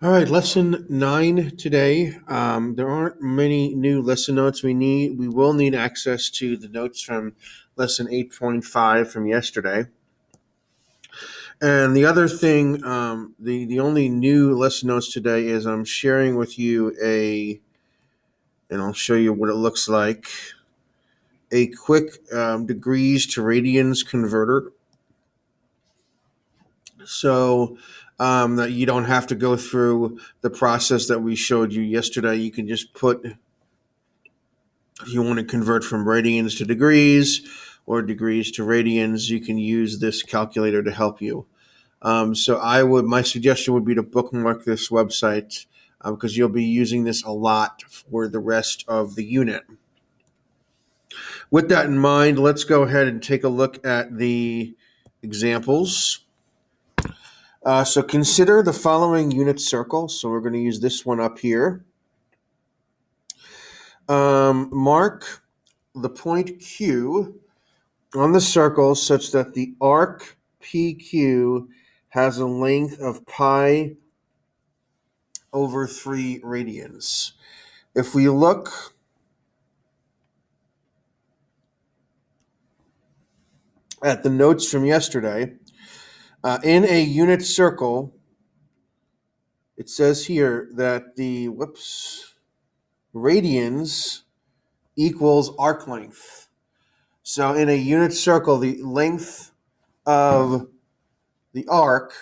All right, lesson 9 today. There aren't many new lesson notes we will need access to the notes from lesson 8.5 from yesterday. And the other thing, the only new lesson notes today is I'm sharing with you and I'll show you what it looks like, a quick degrees to radians converter. So that you don't have to go through the process that we showed you yesterday. You can just put, if you want to convert from radians to degrees or degrees to radians, you can use this calculator to help you. My suggestion would be to bookmark this website because you'll be using this a lot for the rest of the unit. With that in mind, let's go ahead and take a look at the examples. So consider the following unit circle. So we're going to use this one up here. Mark the point Q on the circle such that the arc PQ has a length of pi over 3 radians. If we look at the notes from yesterday, in a unit circle, it says here that the radians equals arc length. So in a unit circle, the length of the arc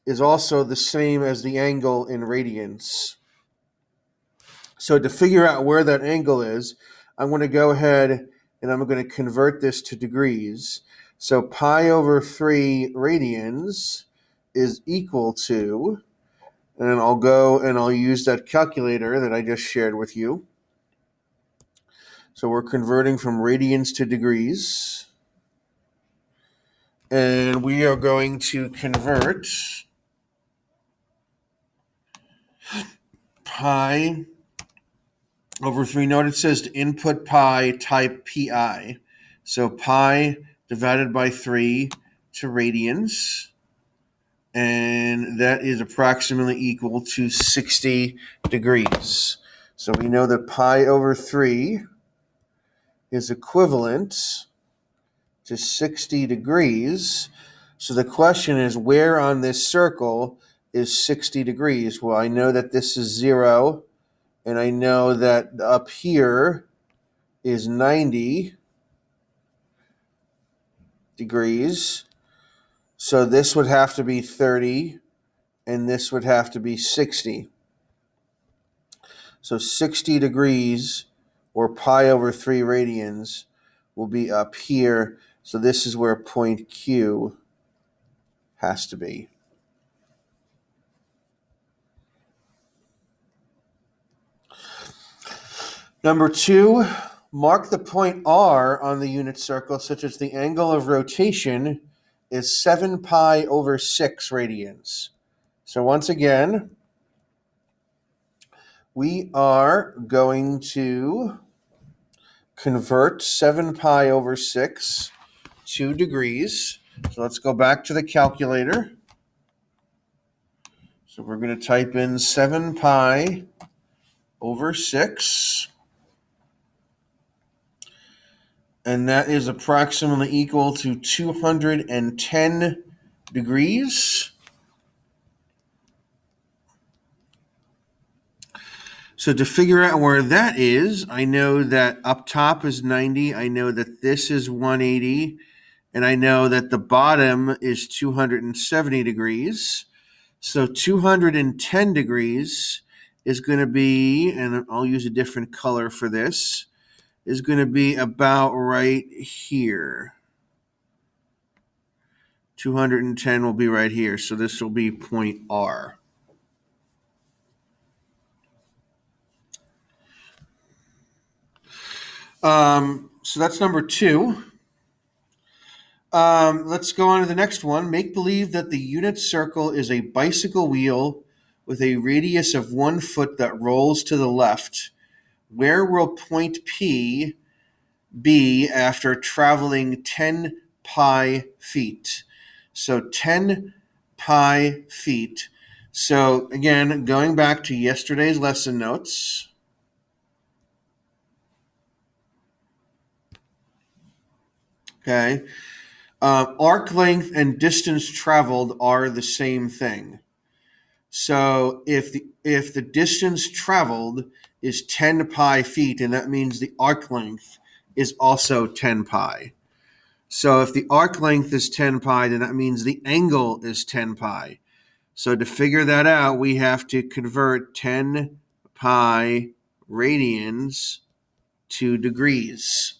is also the same as the angle in radians. So to figure out where that angle is, I'm going to go ahead and I'm going to convert this to degrees. So pi over 3 radians is equal to, and I'll go and I'll use that calculator that I just shared with you. So we're converting from radians to degrees. And we are going to convert pi over 3. Note it says to input pi, type pi. So pi divided by 3 to radians. And that is approximately equal to 60 degrees. So we know that pi over 3 is equivalent to 60 degrees. So the question is, where on this circle is 60 degrees? Well, I know that this is 0, and I know that up here is 90 degrees. So this would have to be 30, and this would have to be 60. So 60 degrees, or pi over 3 radians, will be up here. So this is where point Q has to be. Number 2, mark the point R on the unit circle such as the angle of rotation is 7 pi over 6 radians. So once again, we are going to convert 7 pi over 6 to degrees. So let's go back to the calculator. So we're going to type in 7 pi over 6. And that is approximately equal to 210 degrees. So to figure out where that is, I know that up top is 90. I know that this is 180. And I know that the bottom is 270 degrees. So 210 degrees is going to be, and I'll use a different color for this, is going to be about right here. 210 will be right here. So this will be point R. So that's number 2. Let's go on to the next one. Make believe that the unit circle is a bicycle wheel with a radius of 1 foot that rolls to the left. Where will point P be after traveling 10 pi feet? So 10 pi feet So again, going back to yesterday's lesson notes. Okay. Arc length and distance traveled are the same thing. So if the distance traveled is 10 pi feet, and that means the arc length is also 10 pi. So if the arc length is 10 pi, then that means the angle is 10 pi. So to figure that out, we have to convert 10 pi radians to degrees.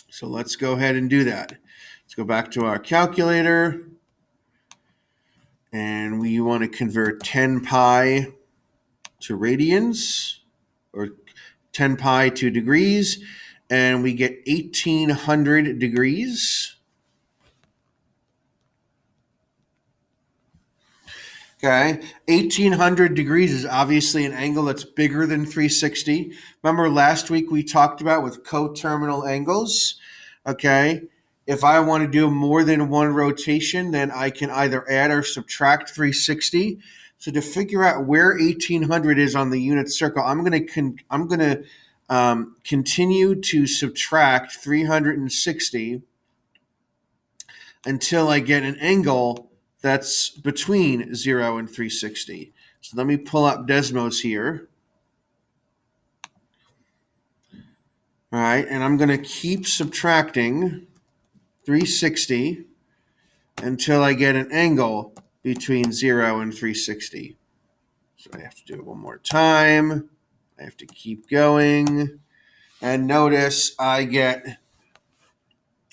So let's go ahead and do that. Let's go back to our calculator. And we want to convert 10 pi to radians, or 10 pi to degrees, and we get 1800 degrees. Okay, 1800 degrees is obviously an angle that's bigger than 360. Remember last week we talked about with coterminal angles, okay? If I want to do more than one rotation, then I can either add or subtract 360. So to figure out where 1800 is on the unit circle, I'm going to continue to subtract 360 until I get an angle that's between 0 and 360. So let me pull up Desmos here. All right, and I'm going to keep subtracting 360 until I get an angle between 0 and 360. So I have to do it one more time. I have to keep going. And notice I get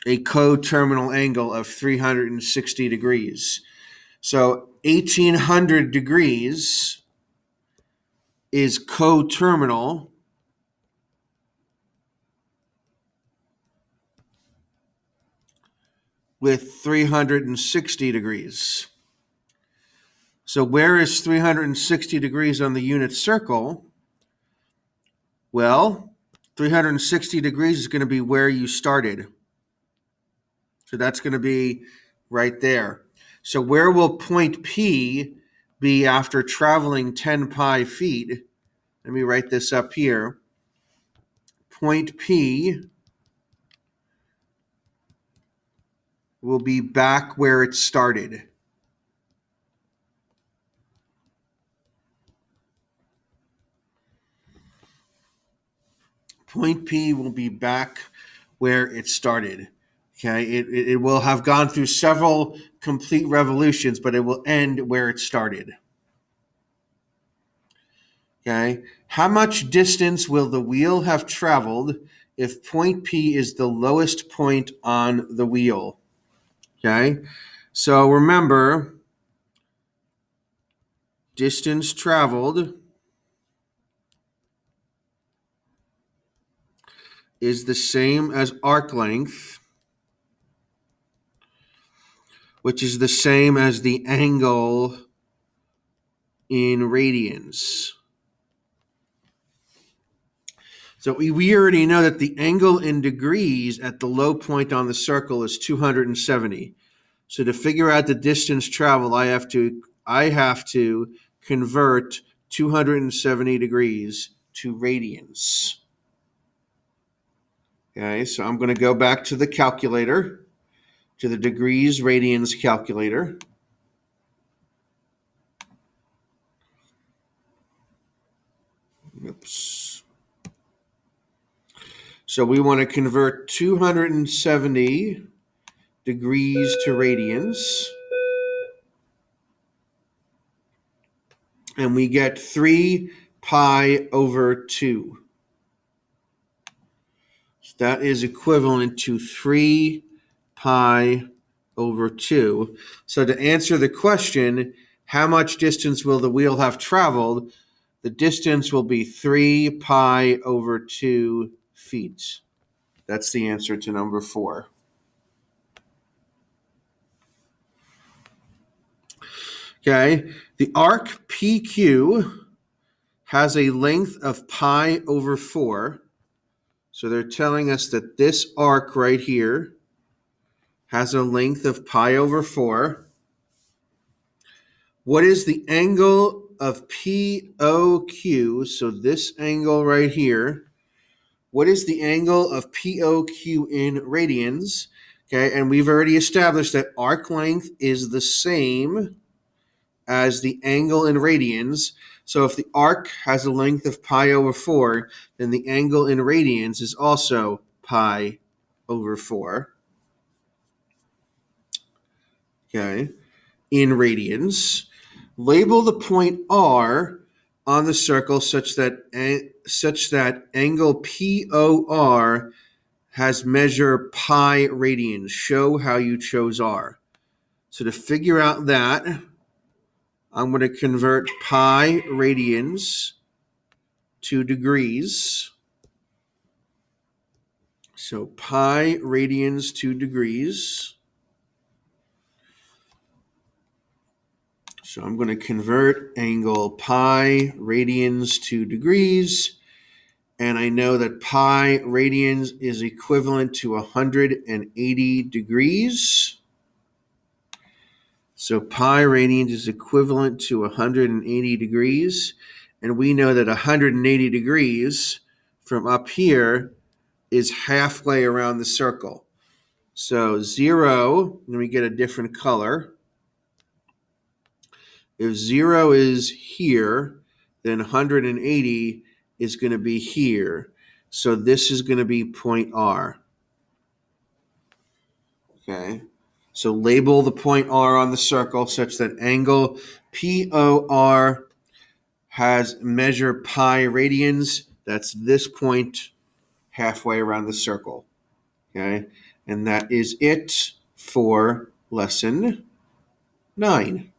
a coterminal angle of 360 degrees. So 1800 degrees is coterminal with 360 degrees. So where is 360 degrees on the unit circle? Well, 360 degrees is going to be where you started. So that's going to be right there. So where will point P be after traveling 10 pi feet? Let me write this up here. Point P will be back where it started. Point P will be back where it started. Okay, it will have gone through several complete revolutions, but it will end where it started. Okay, how much distance will the wheel have traveled if point P is the lowest point on the wheel? Okay, so remember, distance traveled is the same as arc length, which is the same as the angle in radians. So we already know that the angle in degrees at the low point on the circle is 270. So to figure out the distance traveled, I have to convert 270 degrees to radians. Okay, so I'm going to go back to the calculator, to the degrees radians calculator. Oops. So we want to convert 270 degrees to radians. And we get 3 pi over 2. So that is equivalent to 3 pi over 2. So to answer the question, how much distance will the wheel have traveled? The distance will be 3 pi over 2 feet. That's the answer to number 4. Okay, the arc PQ has a length of pi over 4. So they're telling us that this arc right here has a length of pi over 4. What is the angle of POQ? So this angle right here. What is the angle of POQ in radians? Okay, and we've already established that arc length is the same as the angle in radians. So if the arc has a length of pi over 4, then the angle in radians is also pi over 4. Okay, in radians. Label the point R on the circle such that angle POR has measure pi radians. Show how you chose R. So to figure out that, I'm going to convert pi radians to degrees. So pi radians to degrees. So I'm going to convert angle pi radians to degrees. And I know that pi radians is equivalent to 180 degrees. So pi radians is equivalent to 180 degrees. And we know that 180 degrees from up here is halfway around the circle. So 0, let me get a different color. If 0 is here, then 180 is going to be here. So this is going to be point R. Okay. So label the point R on the circle such that angle POR has measure pi radians. That's this point halfway around the circle. Okay. And that is it for lesson 9.